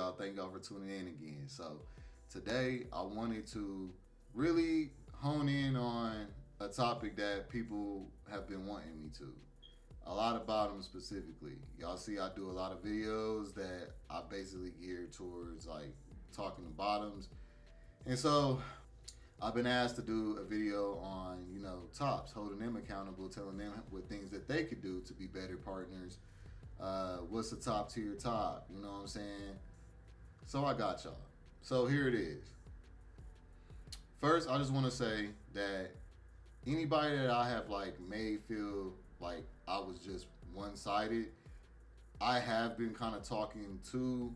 y'all. Thank y'all for tuning in again. So today I wanted to really hone in on a topic that people have been wanting me to. A lot of bottoms specifically. Y'all see I do a lot of videos that I basically gear towards like talking to bottoms. And so I've been asked to do a video on, tops, holding them accountable, telling them what things that they could do to be better partners. What's the top tier top? You know what I'm saying? So I got y'all. So here it is. First, I just want to say that anybody that I have like made feel like I was just one-sided, I have been kind of talking to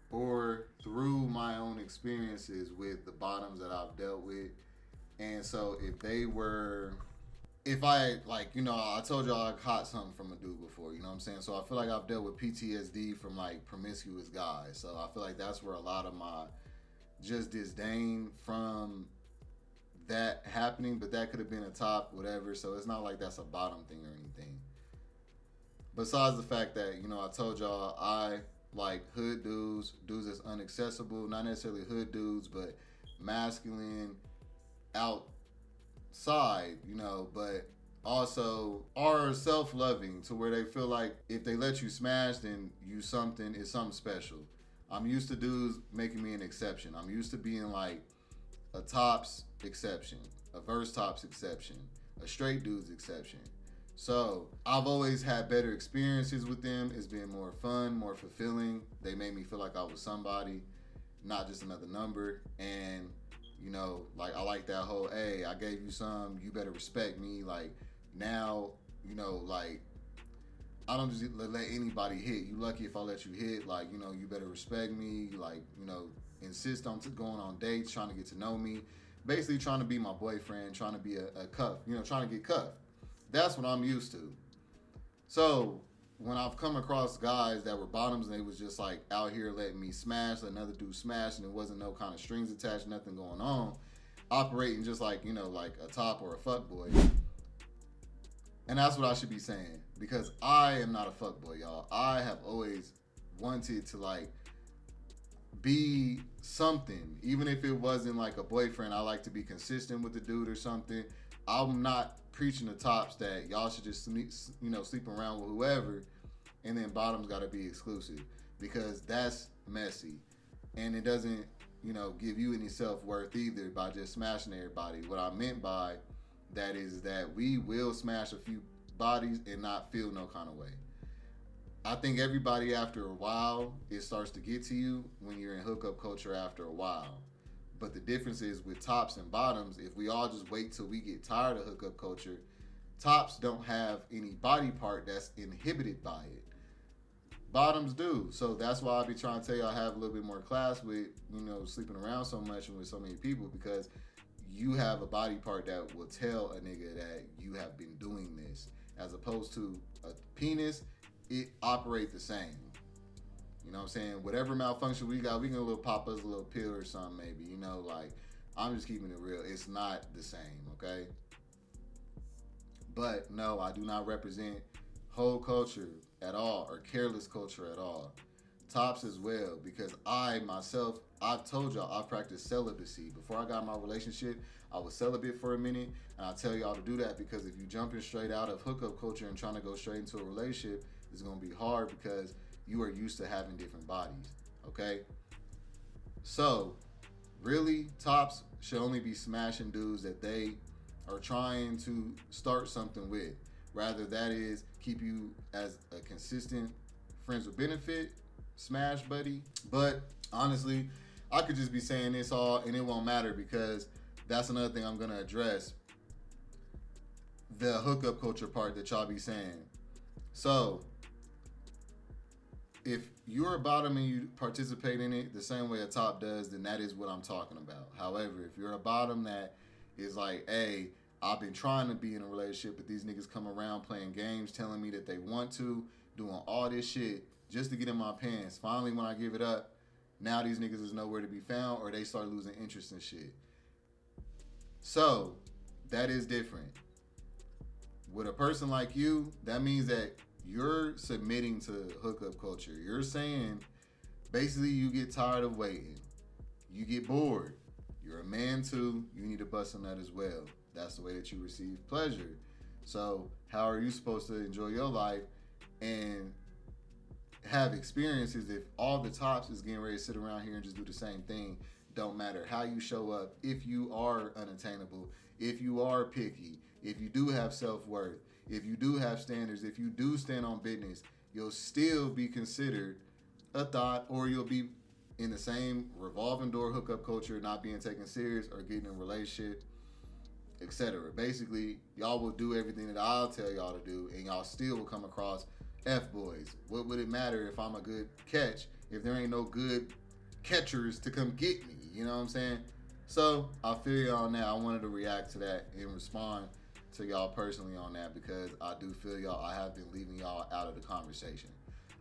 or through my own experiences with the bottoms that I've dealt with. And so if I I told y'all I caught something from a dude before, you know what I'm saying? So I feel like I've dealt with PTSD from like promiscuous guys. So I feel like that's where a lot of my just disdain from that happening, but that could have been a top, whatever. So it's not like that's a bottom thing or anything. Besides the fact that, I told y'all I like hood dudes that's unaccessible, not necessarily hood dudes, but masculine outside, but also are self-loving to where they feel like if they let you smash, then it's something special. I'm used to dudes making me an exception. I'm used to being like a tops exception, a verse tops exception, a straight dude's exception. So I've always had better experiences with them. It's been more fun, more fulfilling. They made me feel like I was somebody, not just another number. And, like I like that whole, hey, I gave you some, you better respect me. Like now, like I don't just let anybody hit. You lucky if I let you hit. Like, you better respect me. Like, insist on going on dates, trying to get to know me. Basically trying to be my boyfriend, trying to be a cuff, trying to get cuffed. That's what I'm used to. So when I've come across guys that were bottoms and they was just like out here letting me smash, let another dude smash, and there wasn't no kind of strings attached, nothing going on, operating just like, like a top or a fuck boy. And that's what I should be saying, because I am not a fuck boy, y'all. I have always wanted to like be something, even if it wasn't like a boyfriend. I like to be consistent with the dude or something. I'm not preaching the tops that y'all should just sleep around with whoever, and then bottoms got to be exclusive, because that's messy, and it doesn't give you any self-worth either by just smashing everybody. What I meant by that is that we will smash a few bodies and not feel no kind of way. I think everybody after a while, it starts to get to you when you're in hookup culture after a while. But the difference is with tops and bottoms, if we all just wait till we get tired of hookup culture, tops don't have any body part that's inhibited by it. Bottoms do. So that's why I be trying to tell you I have a little bit more class with, sleeping around so much and with so many people, because you have a body part that will tell a nigga that you have been doing this, as opposed to a penis. It operates the same. You know what I'm saying? Whatever malfunction we got, we can pop us a little pill or something maybe. Like I'm just keeping it real. It's not the same, okay? But no, I do not represent whole culture at all or careless culture at all. Tops as well, because I myself, I've told y'all I've practiced celibacy. Before I got in my relationship, I was celibate for a minute, and I tell y'all to do that because if you jumping straight out of hookup culture and trying to go straight into a relationship, it's gonna be hard because you are used to having different bodies, okay? So, really, tops should only be smashing dudes that they are trying to start something with. Rather, that is, keep you as a consistent friends with benefit, smash buddy. But, honestly, I could just be saying this all and it won't matter, because that's another thing I'm gonna address. The hookup culture part that y'all be saying. So, if you're a bottom and you participate in it the same way a top does, then that is what I'm talking about. However, if you're a bottom that is like, hey, I've been trying to be in a relationship, but these niggas come around playing games, telling me that they want to, doing all this shit just to get in my pants. Finally, when I give it up, now these niggas is nowhere to be found, or they start losing interest in shit. So, that is different. With a person like you, that means that you're submitting to hookup culture. You're saying Basically, you get tired of waiting. You get bored. You're a man too. You need to bust on that as well. That's the way that you receive pleasure. So, how are you supposed to enjoy your life and have experiences if all the tops is getting ready to sit around here and just do the same thing? Don't matter how you show up, if you are unattainable, if you are picky, if you do have self-worth, if you do have standards, if you do stand on business, you'll still be considered a thought, or you'll be in the same revolving door hookup culture, not being taken serious or getting in a relationship, etc. Basically, y'all will do everything that I'll tell y'all to do, and y'all still will come across F-boys. What would it matter if I'm a good catch if there ain't no good catchers to come get me? You know what I'm saying? So, I feel y'all on that. I wanted to react to that and respond to y'all personally on that, because I do feel y'all, I have been leaving y'all out of the conversation.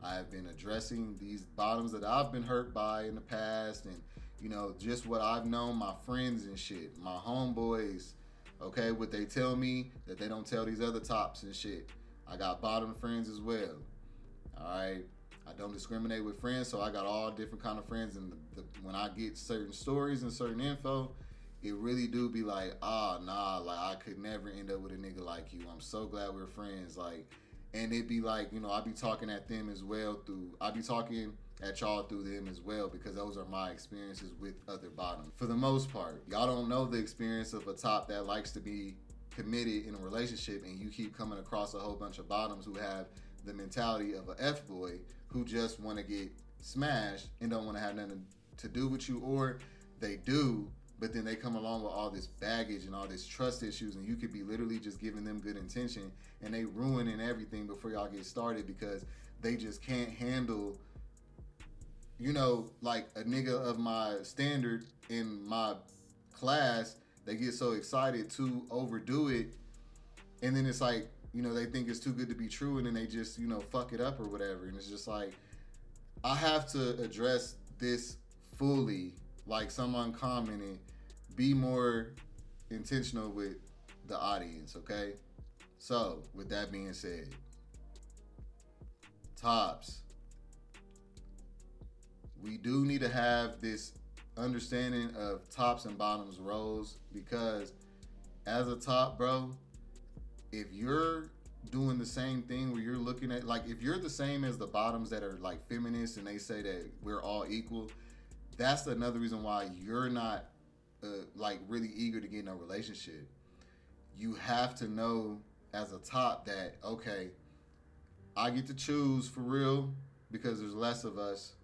I have been addressing these bottoms that I've been hurt by in the past, and you know, just what I've known, my friends and shit, my homeboys, okay, what they tell me that they don't tell these other tops and shit. I got bottom friends as well. All right, I don't discriminate with friends, so I got all different kind of friends, and when I get certain stories and certain info, it really do be like, nah, like I could never end up with a nigga like you. I'm so glad we're friends, like. And it'd be like, you know, I be talking at them as well I be talking at y'all through them as well, because those are my experiences with other bottoms. For the most part, y'all don't know the experience of a top that likes to be committed in a relationship, and you keep coming across a whole bunch of bottoms who have the mentality of a F-boy who just want to get smashed and don't want to have nothing to do with you, or they do, but then they come along with all this baggage and all this trust issues, and you could be literally just giving them good intention, and they ruining everything before y'all get started because they just can't handle, you know, like a nigga of my standard in my class. They get so excited to overdo it, and then it's like, you know, they think it's too good to be true, and then they just, you know, fuck it up or whatever. And it's just like, I have to address this fully. Like someone commented, be more intentional with the audience, okay? So, with that being said, tops, we do need to have this understanding of tops and bottoms roles, because as a top, bro, if you're doing the same thing where you're looking at, like, if you're the same as the bottoms that are like feminists and they say that we're all equal, that's another reason why you're not like really eager to get in a relationship. You have to know as a top that, okay, I get to choose for real because there's less of us.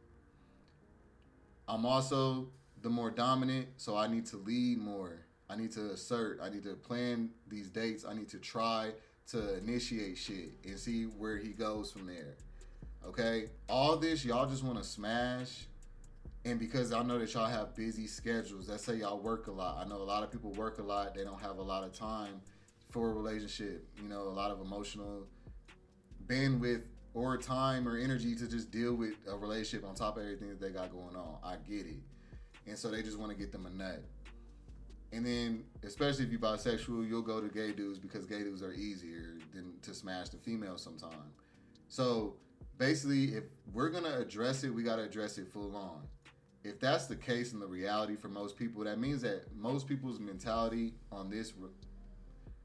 I'm also the more dominant, so I need to lead more. I need to assert. I need to plan these dates. I need to try to initiate shit and see where he goes from there. Okay? All this, y'all just want to smash. And because I know that y'all have busy schedules, let's say y'all work a lot. I know a lot of people work a lot. They don't have a lot of time for a relationship. You know, a lot of emotional bandwidth or time or energy to just deal with a relationship on top of everything that they got going on. I get it. And so they just want to get them a nut. And then, especially if you're bisexual, you'll go to gay dudes because gay dudes are easier than to smash the females sometimes. So basically, if we're going to address it, we got to address it full on. If that's the case in the reality for most people, that means that most people's mentality on this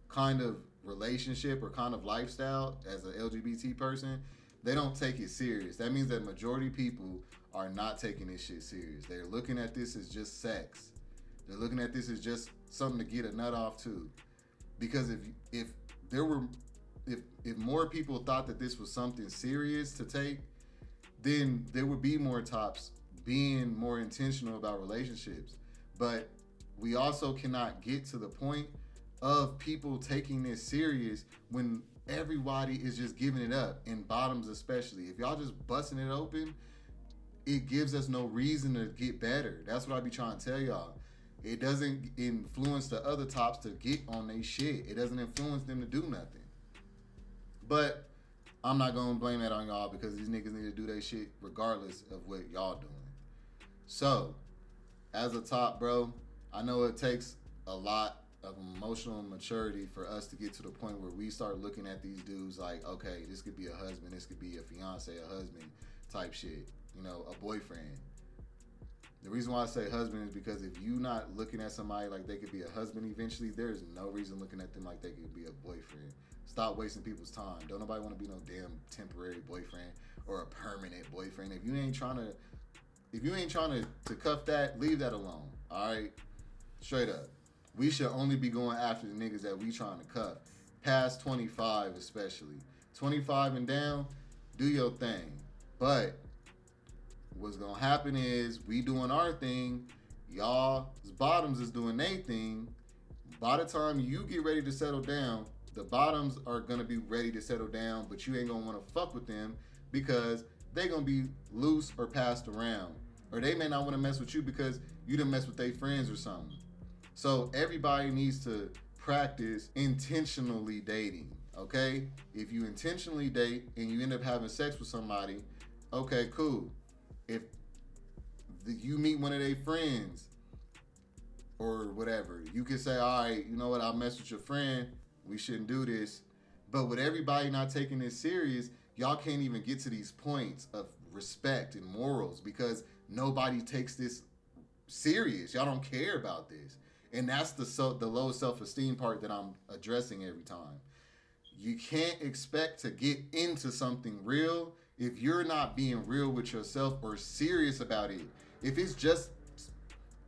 kind of relationship or kind of lifestyle as an LGBT person, they don't take it serious. That means that majority people are not taking this shit serious. They're looking at this as just sex. They're looking at this as just something to get a nut off too. Because if more people thought that this was something serious to take, then there would be more tops being more intentional about relationships. But we also cannot get to the point of people taking this serious when everybody is just giving it up, in bottoms especially. If y'all just busting it open, it gives us no reason to get better. That's what I be trying to tell y'all. It doesn't influence the other tops to get on their shit. It doesn't influence them to do nothing. But I'm not going to blame that on y'all, because these niggas need to do their shit regardless of what y'all doing. So, as a top, bro, I know it takes a lot of emotional maturity for us to get to the point where we start looking at these dudes like, okay, this could be a husband, this could be a fiance, a husband type shit. a boyfriend. The reason why I say husband is because if you not looking at somebody like they could be a husband eventually, there's no reason looking at them like they could be a boyfriend. Stop wasting people's time. Don't nobody want to be no damn temporary boyfriend or a permanent boyfriend. If you ain't trying to cuff that, leave that alone. All right, straight up. We should only be going after the niggas that we trying to cuff. Past 25 especially. 25 and down, do your thing. But what's gonna happen is we doing our thing, y'all's bottoms is doing their thing. By the time you get ready to settle down, the bottoms are gonna be ready to settle down, but you ain't gonna wanna fuck with them because they gonna be loose or passed around. Or they may not wanna mess with you because you done mess with their friends or something. So everybody needs to practice intentionally dating, okay? If you intentionally date and you end up having sex with somebody, okay, cool. If you meet one of their friends or whatever, you can say, all right, you know what, I'll mess with your friend. We shouldn't do this. But with everybody not taking this serious, y'all can't even get to these points of respect and morals because nobody takes this serious. Y'all don't care about this. And that's the low self-esteem part that I'm addressing every time. You can't expect to get into something real if you're not being real with yourself or serious about it. If it's just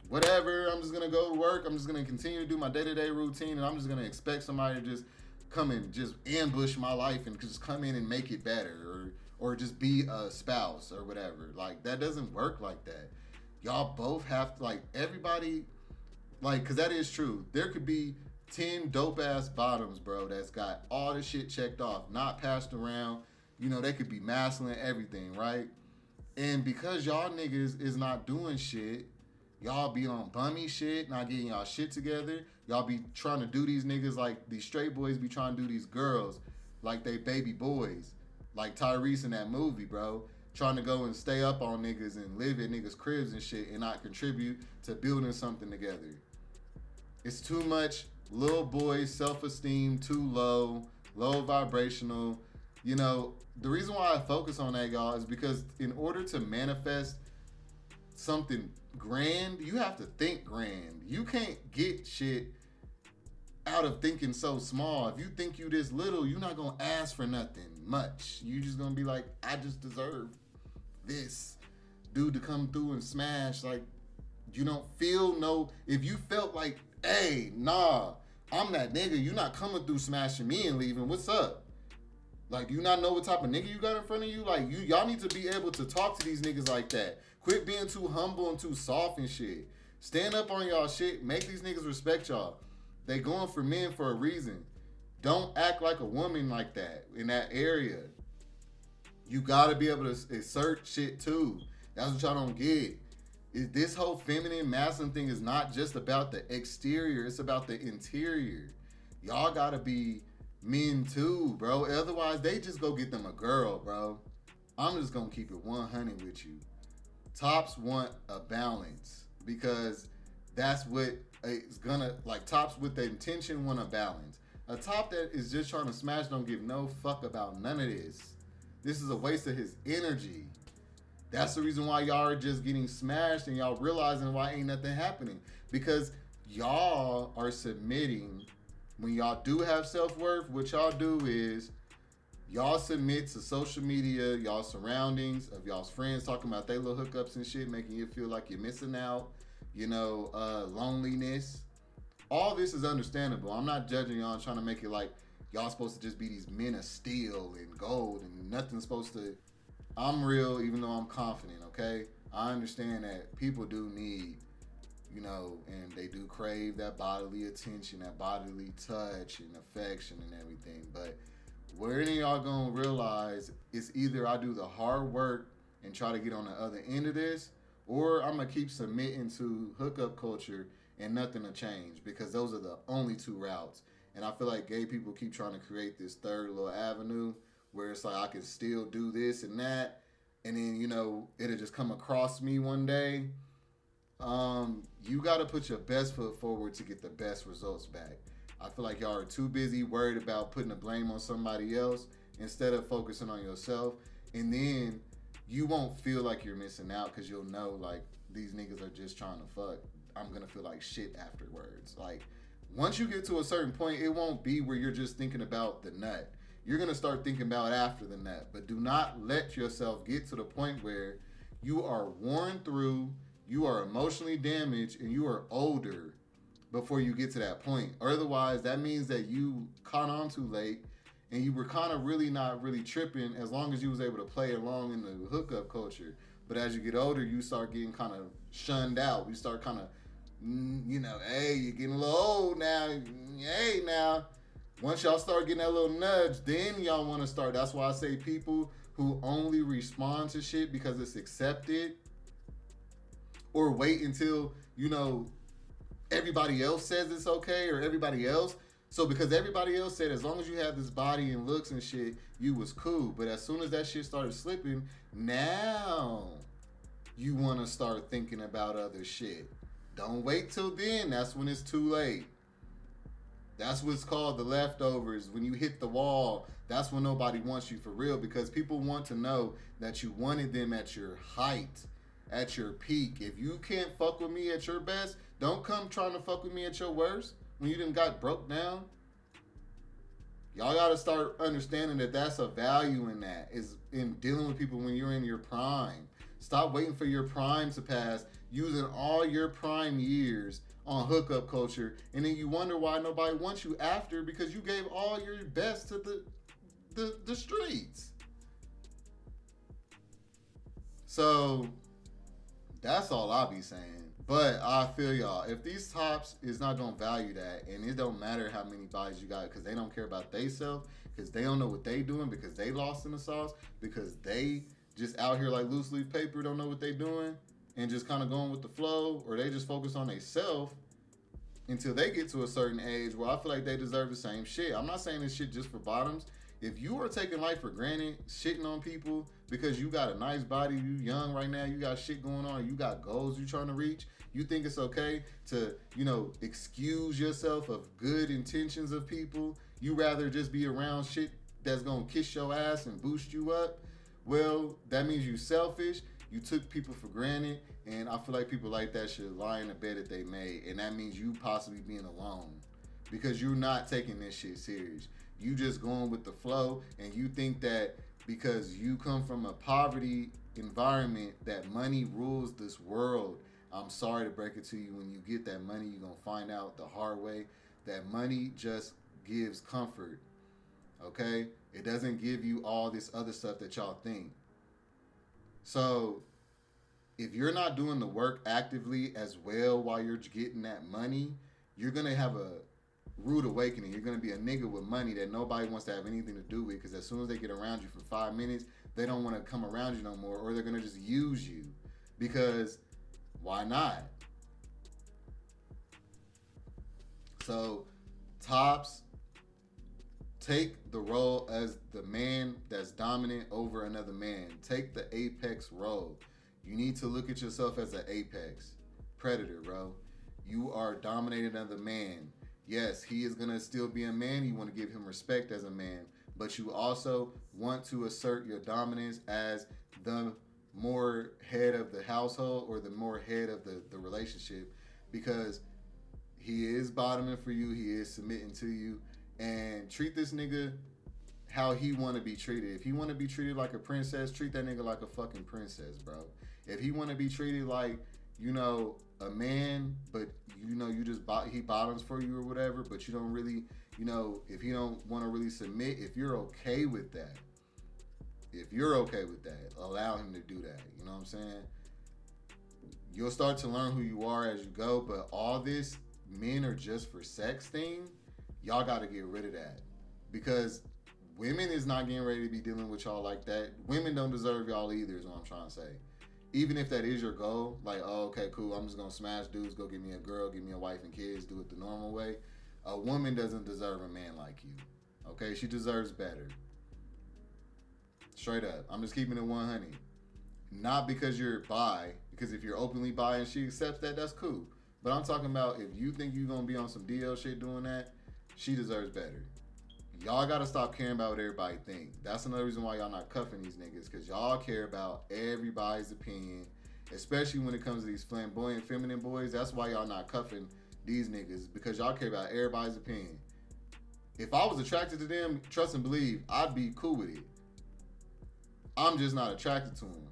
whatever, I'm just going to go to work, I'm just going to continue to do my day-to-day routine, and I'm just going to expect somebody to just come and just ambush my life and just come in and make it better or just be a spouse or whatever. Like, that doesn't work like that. Y'all both have to, like, everybody... Like, because that is true. There could be 10 dope-ass bottoms, bro, that's got all the shit checked off, not passed around. They could be masculine, everything, right? And because y'all niggas is not doing shit, y'all be on bummy shit, not getting y'all shit together. Y'all be trying to do these niggas like these straight boys be trying to do these girls like they baby boys. Like Tyrese in that movie, bro. Trying to go and stay up on niggas and live at niggas' cribs and shit and not contribute to building something together. It's too much little boy self-esteem, too low vibrational. The reason why I focus on that, y'all, is because in order to manifest something grand, you have to think grand. You can't get shit out of thinking so small. If you think you this little, you're not going to ask for nothing much. You just going to be like, I just deserve this dude to come through and smash. Like, you don't feel if you felt like, hey, nah, I'm that nigga. You not coming through smashing me and leaving. What's up? Like, do you not know what type of nigga you got in front of you? Like, y'all need to be able to talk to these niggas like that. Quit being too humble and too soft and shit. Stand up on y'all shit. Make these niggas respect y'all. They going for men for a reason. Don't act like a woman like that in that area. You gotta be able to assert shit too. That's what y'all don't get. This whole feminine, masculine thing is not just about the exterior. It's about the interior. Y'all gotta be men too, bro. Otherwise, they just go get them a girl, bro. I'm just gonna keep it 100 with you. Tops want a balance because that's what it's gonna, like, tops with the intention want a balance. A top that is just trying to smash don't give no fuck about none of this. This is a waste of his energy. That's the reason why y'all are just getting smashed and y'all realizing why ain't nothing happening. Because y'all are submitting. When y'all do have self-worth, what y'all do is y'all submit to social media, y'all surroundings of y'all's friends talking about their little hookups and shit, making you feel like you're missing out, loneliness. All this is understandable. I'm not judging y'all and trying to make it like y'all supposed to just be these men of steel and gold and nothing's supposed to... I'm real even though I'm confident, okay? I understand that people do need, and they do crave that bodily attention, that bodily touch and affection and everything. But where any of y'all gonna realize it's either I do the hard work and try to get on the other end of this, or I'm gonna keep submitting to hookup culture and nothing will change, because those are the only two routes. And I feel like gay people keep trying to create this third little avenue where it's like I can still do this and that, and then it'll just come across me one day. You got to put your best foot forward to get the best results back. I feel like y'all are too busy worried about putting the blame on somebody else instead of focusing on yourself. And then you won't feel like you're missing out because you'll know like these niggas are just trying to fuck. I'm gonna feel like shit afterwards. Like once you get to a certain point, it won't be where you're just thinking about the nut. You're gonna start thinking about after the nut. But do not let yourself get to the point where you are worn through, you are emotionally damaged, and you are older before you get to that point. Otherwise, that means that you caught on too late and you were kind of really not really tripping as long as you was able to play along in the hookup culture. But as you get older, you start getting kind of shunned out. You start kind of, hey, you're getting a little old now. Hey, now. Once y'all start getting that little nudge, then y'all want to start. That's why I say people who only respond to shit because it's accepted or wait until, everybody else says it's okay or everybody else. So because everybody else said as long as you have this body and looks and shit, you was cool. But as soon as that shit started slipping, now you want to start thinking about other shit. Don't wait till then. That's when it's too late. That's what's called the leftovers. When you hit the wall, that's when nobody wants you for real because people want to know that you wanted them at your height, at your peak. If you can't fuck with me at your best, don't come trying to fuck with me at your worst when you done got broke down. Y'all got to start understanding that that's a value in that, is in dealing with people when you're in your prime. Stop waiting for your prime to pass, using all your prime years on hookup culture, and then you wonder why nobody wants you after because you gave all your best to the streets. So that's all I'll be saying. But I feel y'all, if these tops is not gonna value that, and it don't matter how many bodies you got, because they don't care about they self, because they don't know what they doing, because they lost in the sauce, because they just out here like loose leaf paper, don't know what they doing, and just kind of going with the flow, or they just focus on they self until they get to a certain age where I feel like they deserve the same shit. I'm not saying this shit just for bottoms. If you are taking life for granted, shitting on people because you got a nice body, you young right now, you got shit going on, you got goals you trying to reach, you think it's okay to, excuse yourself of good intentions of people, you rather just be around shit that's gonna kiss your ass and boost you up, well, that means you selfish, you took people for granted, and I feel like people like that should lie in the bed that they made, and that means you possibly being alone because you're not taking this shit serious. You just going with the flow, and you think that because you come from a poverty environment that money rules this world. I'm sorry to break it to you. When you get that money, you're going to find out the hard way that money just gives comfort, okay? It doesn't give you all this other stuff that y'all think. So if you're not doing the work actively as well while you're getting that money, you're going to have a rude awakening. You're going to be a nigga with money that nobody wants to have anything to do with because as soon as they get around you for 5 minutes, they don't want to come around you no more, or they're going to just use you because why not? So tops, take the role as the man that's dominant over another man. Take the apex role. You need to look at yourself as an apex predator, bro. You are dominating another man. Yes, he is going to still be a man. You want to give him respect as a man. But you also want to assert your dominance as the more head of the household or the more head of the relationship, because he is bottoming for you. He is submitting to you. And treat this nigga how he want to be treated. If he want to be treated like a princess, treat that nigga like a fucking princess, bro. If he want to be treated like, a man, but he bottoms for you or whatever, but you don't really, if he don't want to really submit, if you're okay with that, allow him to do that. You know what I'm saying? You'll start to learn who you are as you go, but all this men are just for sex thing, y'all got to get rid of that, because women is not getting ready to be dealing with y'all like that. Women don't deserve y'all either is what I'm trying to say. Even if that is your goal, like, oh, okay, cool, I'm just going to smash dudes, go get me a girl, get me a wife and kids, do it the normal way. A woman doesn't deserve a man like you, okay? She deserves better. Straight up. I'm just keeping it 100. Not because you're bi, because if you're openly bi and she accepts that, that's cool. But I'm talking about if you think you're going to be on some DL shit doing that, she deserves better. Y'all gotta stop caring about what everybody think. That's another reason why y'all not cuffing these niggas, because y'all care about everybody's opinion, especially when it comes to these flamboyant feminine boys. That's why y'all not cuffing these niggas, because y'all care about everybody's opinion. If I was attracted to them, trust and believe, I'd be cool with it. I'm just not attracted to them.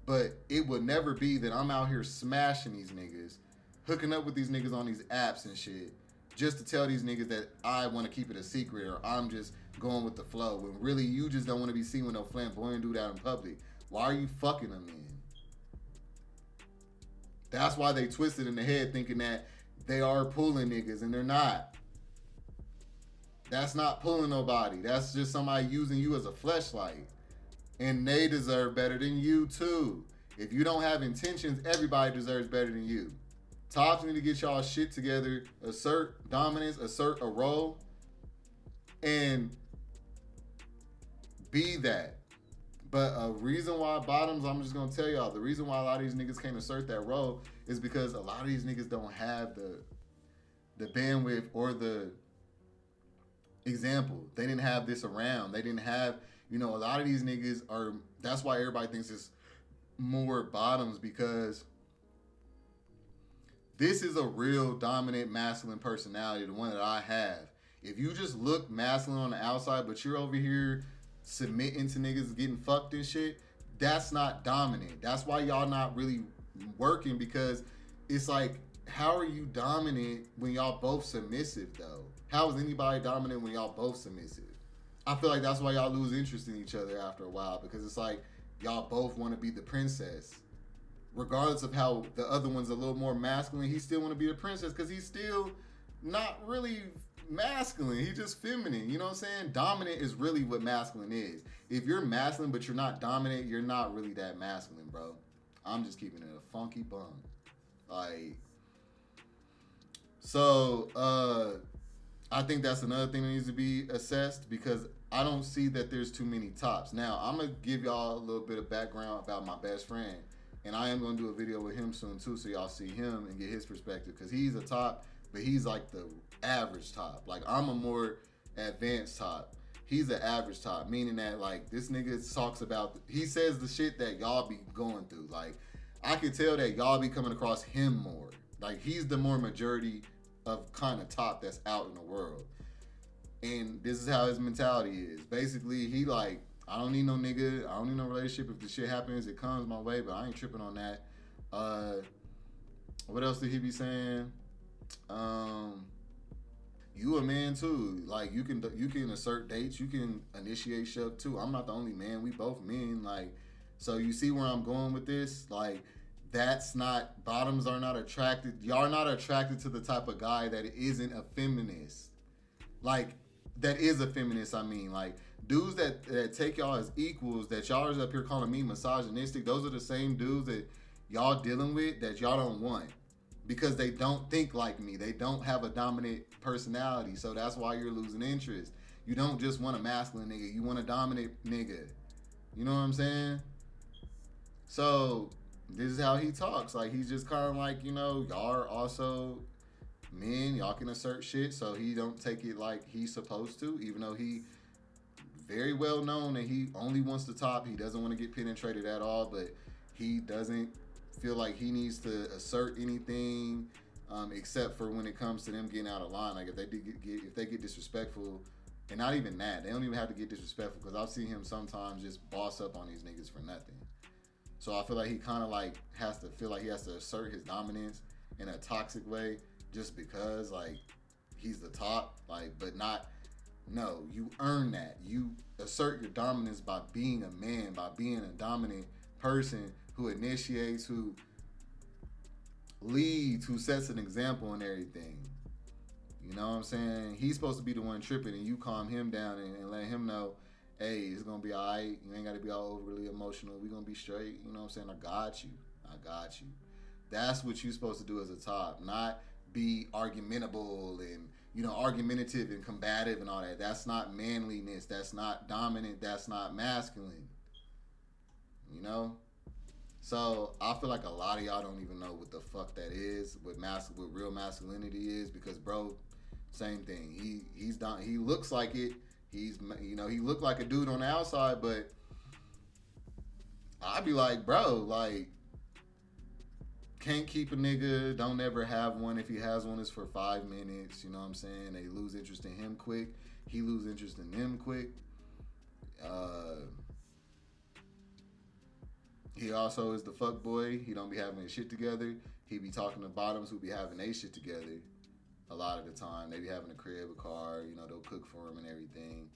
But it would never be that I'm out here smashing these niggas, hooking up with these niggas on these apps and shit, just to tell these niggas that I want to keep it a secret or I'm just going with the flow. When really you just don't want to be seen with no flamboyant dude out in public. Why are you fucking them then? That's why they twisted in the head thinking that they are pulling niggas and they're not. That's not pulling nobody. That's just somebody using you as a fleshlight. And they deserve better than you too. If you don't have intentions, everybody deserves better than you. Tops need to get y'all shit together, assert dominance, assert a role, and be that. But a reason why bottoms, I'm just gonna tell y'all, the reason why a lot of these niggas can't assert that role is because a lot of these niggas don't have the bandwidth or the example. They didn't have this around. They didn't have, a lot of these niggas are, that's why everybody thinks it's more bottoms, because this is a real dominant masculine personality, the one that I have. If you just look masculine on the outside, but you're over here submitting to niggas getting fucked and shit, that's not dominant. That's why y'all not really working, because it's like, how are you dominant when y'all both submissive though? How is anybody dominant when y'all both submissive? I feel like that's why y'all lose interest in each other after a while, because it's like y'all both want to be the princess. Regardless of how the other one's a little more masculine, he still want to be the princess because he's still not really masculine. He's just feminine. You know what I'm saying? Dominant is really what masculine is. If you're masculine but you're not dominant, you're not really that masculine, bro. I'm just keeping it a funky bum. I think that's another thing that needs to be assessed, because I don't see that there's too many tops. Now, I'm going to give y'all a little bit of background about my best friend. And I am going to do a video with him soon, too, so y'all see him and get his perspective. Because he's a top, but he's like the average top. Like, I'm a more advanced top. He's an average top, meaning that, like, this nigga talks about, he says the shit that y'all be going through. Like, I could tell that y'all be coming across him more. Like, he's the more majority of kind of top that's out in the world. And this is how his mentality is. Basically, he like, I don't need no nigga. I don't need no relationship. If the shit happens, it comes my way, but I ain't tripping on that. What else did he be saying? You a man too. Like, you can assert dates. You can initiate stuff too. I'm not the only man. We both men. Like, so you see where I'm going with this? Like, that's not, bottoms are not attracted. Y'all are not attracted to the type of guy that isn't a feminist. Like, that is a feminist, I mean. Like, dudes that take y'all as equals, that y'all is up here calling me misogynistic, those are the same dudes that y'all dealing with that y'all don't want. Because they don't think like me. They don't have a dominant personality. So that's why you're losing interest. You don't just want a masculine nigga. You want a dominant nigga. You know what I'm saying? So this is how he talks. Like, he's just kind of like, y'all are also men. Y'all can assert shit. So he don't take it like he's supposed to. Even though he very well known that he only wants the top. He doesn't want to get penetrated at all. But he doesn't feel like he needs to assert anything, except for when it comes to them getting out of line. Like, if they get disrespectful, and not even that, they don't even have to get disrespectful, because I've seen him sometimes just boss up on these niggas for nothing. So I feel like he kind of like has to feel like he has to assert his dominance in a toxic way, just because like he's the top, like, but not. No, you earn that. You assert your dominance by being a man, by being a dominant person who initiates, who leads, who sets an example and everything. You know what I'm saying? He's supposed to be the one tripping, and you calm him down and let him know, hey, it's going to be all right. You ain't got to be all overly emotional. We going to be straight. You know what I'm saying? I got you. That's what you're supposed to do as a top, not be argumentable and, argumentative and combative and all that. That's not manliness. That's not dominant. That's not masculine. So I feel like a lot of y'all don't even know what the fuck that is, what real masculinity is, because, bro, Same thing. He's done. He looks like it. He looked like a dude on the outside, but I'd be like, bro, like, can't keep a nigga. Don't ever have one. If he has one, it's for 5 minutes. You know what I'm saying? They lose interest in him quick. He lose interest in them quick. He also is the fuck boy. He don't be having his shit together. He be talking to bottoms who be having their shit together. A lot of the time, they be having a crib, a car. You know, they'll cook for him and everything.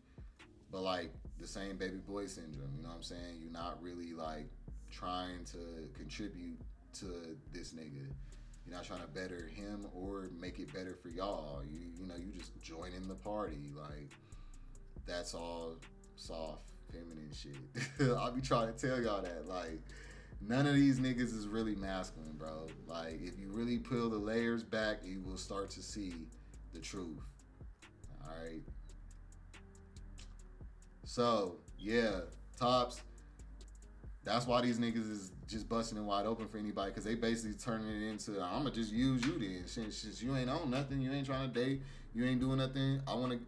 But like the same baby boy syndrome. You know what I'm saying? You're not really like trying to contribute to this nigga. You're not trying to better him or make it better for y'all. You just join in the party. Like, that's all soft, feminine shit. I'll be trying to tell y'all that. Like, none of these niggas is really masculine, bro. Like, if you really peel the layers back, you will start to see the truth. Alright? So, yeah, tops. That's why these niggas is just busting it wide open for anybody, because they basically turning it into, I'm going to just use you then. Since you ain't on nothing, you ain't trying to date, you ain't doing nothing,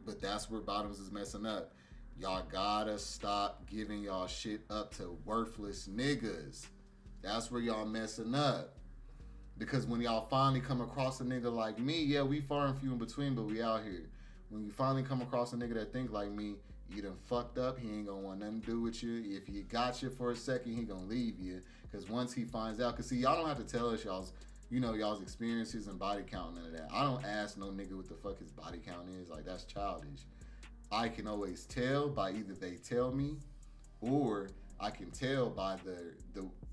but that's where bottoms is messing up. Y'all gotta stop giving y'all shit up to worthless niggas. That's where y'all messing up. Because when y'all finally come across a nigga like me, yeah, we far and few in between, but we out here. When you finally come across a nigga that think like me, you done fucked up. He ain't gonna want nothing to do with you. If he got you for a second, he gonna leave you. Because once he finds out, because see, y'all don't have to tell us y'all's experiences and body count, none of that. I don't ask no nigga what the fuck his body count is. Like, that's childish. I can always tell by either they tell me, or I can tell by the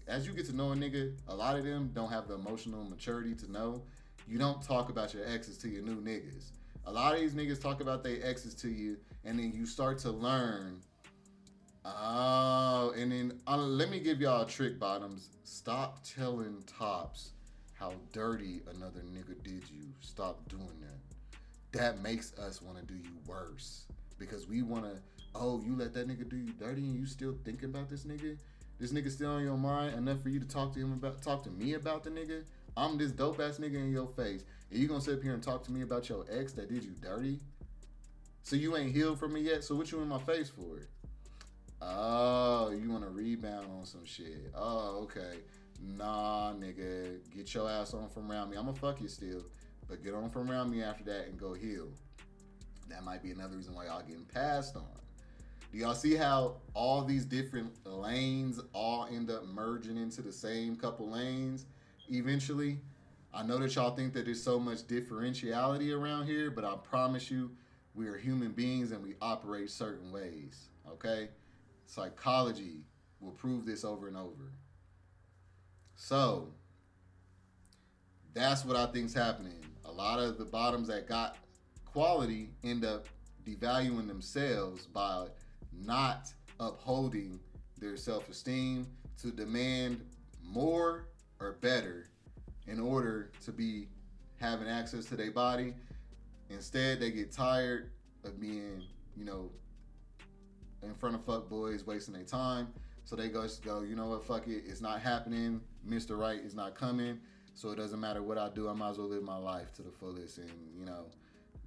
as you get to know a nigga, a lot of them don't have the emotional maturity to know. You don't talk about your exes to your new niggas. A lot of these niggas talk about their exes to you, and then you start to learn. Oh, and then let me give y'all a trick, bottoms. Stop telling tops how dirty another nigga did you. Stop doing that. That makes us want to do you worse. Because we want to, you let that nigga do you dirty and you still thinking about this nigga? This nigga still on your mind enough for you to talk to me about the nigga? I'm this dope ass nigga in your face. And you gonna sit up here and talk to me about your ex that did you dirty? So you ain't healed from me yet? So what you in my face for? Oh, you want to rebound on some shit. Oh, okay. Nah, nigga. Get your ass on from around me. I'm gonna fuck you still. But get on from around me after that and go heal. That might be another reason why y'all getting passed on. Do y'all see how all these different lanes all end up merging into the same couple lanes eventually? I know that y'all think that there's so much differentiality around here, but I promise you, we are human beings and we operate certain ways, okay? Psychology will prove this over and over. So, that's what I think's happening. A lot of the bottoms that got quality end up devaluing themselves by not upholding their self-esteem to demand more or better in order to be having access to their body. Instead, they get tired of being, in front of fuck boys, wasting their time. So they just go, you know what, fuck it, it's not happening. Mr. Right is not coming. So it doesn't matter what I do, I might as well live my life to the fullest and,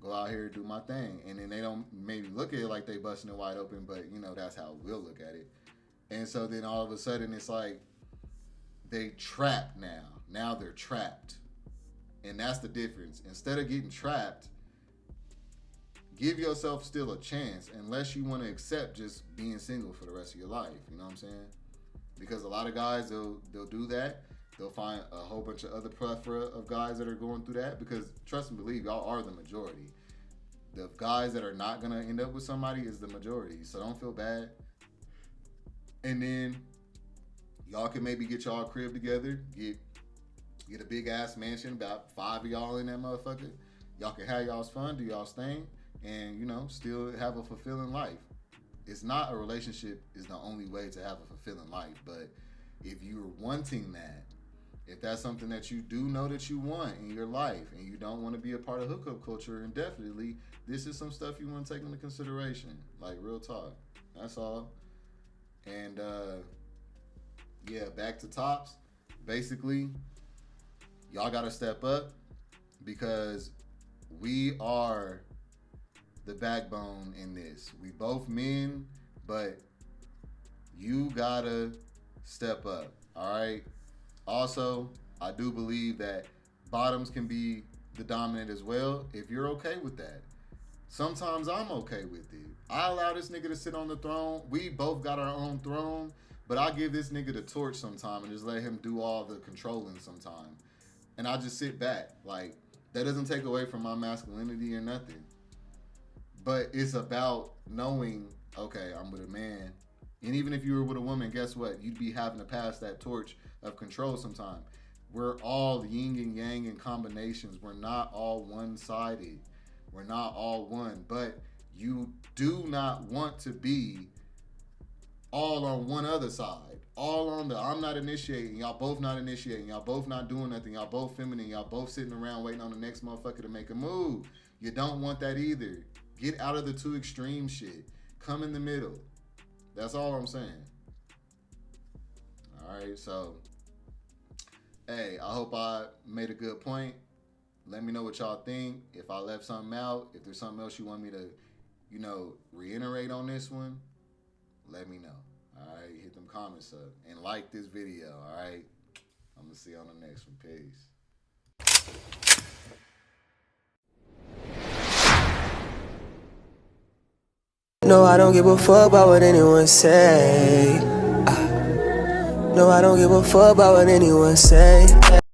go out here and do my thing. And then they don't maybe look at it like they busting it wide open, but, that's how we'll look at it. And so then all of a sudden it's like they trapped now. Now they're trapped. And that's the difference. Instead of getting trapped, give yourself still a chance, unless you want to accept just being single for the rest of your life. You know what I'm saying? Because a lot of guys, they'll do that. They'll find a whole bunch of other plethora of guys that are going through that. Because trust and believe, y'all are the majority. The guys that are not going to end up with somebody is the majority. So don't feel bad. And then y'all can maybe get y'all a crib together. Get a big ass mansion, about 5 of y'all in that motherfucker. Y'all can have y'all's fun, do y'all's thing. And, still have a fulfilling life. It's not a relationship is the only way to have a fulfilling life. But if you're wanting that, if that's something that you do know that you want in your life and you don't want to be a part of hookup culture indefinitely, this is some stuff you want to take into consideration. Like, real talk. That's all. And, back to tops. Basically, y'all got to step up because we are the backbone in this. We both men, but you gotta step up. All right. Also, I do believe that bottoms can be the dominant as well if you're okay with that. Sometimes I'm okay with it. I allow this nigga to sit on the throne. We both got our own throne, but I give this nigga the torch sometime and just let him do all the controlling sometime. And I just sit back. Like, that doesn't take away from my masculinity or nothing. But it's about knowing, okay, I'm with a man. And even if you were with a woman, guess what? You'd be having to pass that torch of control sometime. We're all yin and yang in combinations. We're not all one-sided. We're not all one. But you do not want to be all on one other side. All on the I'm not initiating. Y'all both not initiating. Y'all both not doing nothing. Y'all both feminine. Y'all both sitting around waiting on the next motherfucker to make a move. You don't want that either. Get out of the two extreme shit. Come in the middle. That's all I'm saying. All right, so, hey, I hope I made a good point. Let me know what y'all think. If I left something out, if there's something else you want me to, reiterate on this one, let me know. All right, hit them comments up and like this video. All right, I'm gonna see you on the next one. Peace. No, I don't give a fuck about what anyone say. No, I don't give a fuck about what anyone say.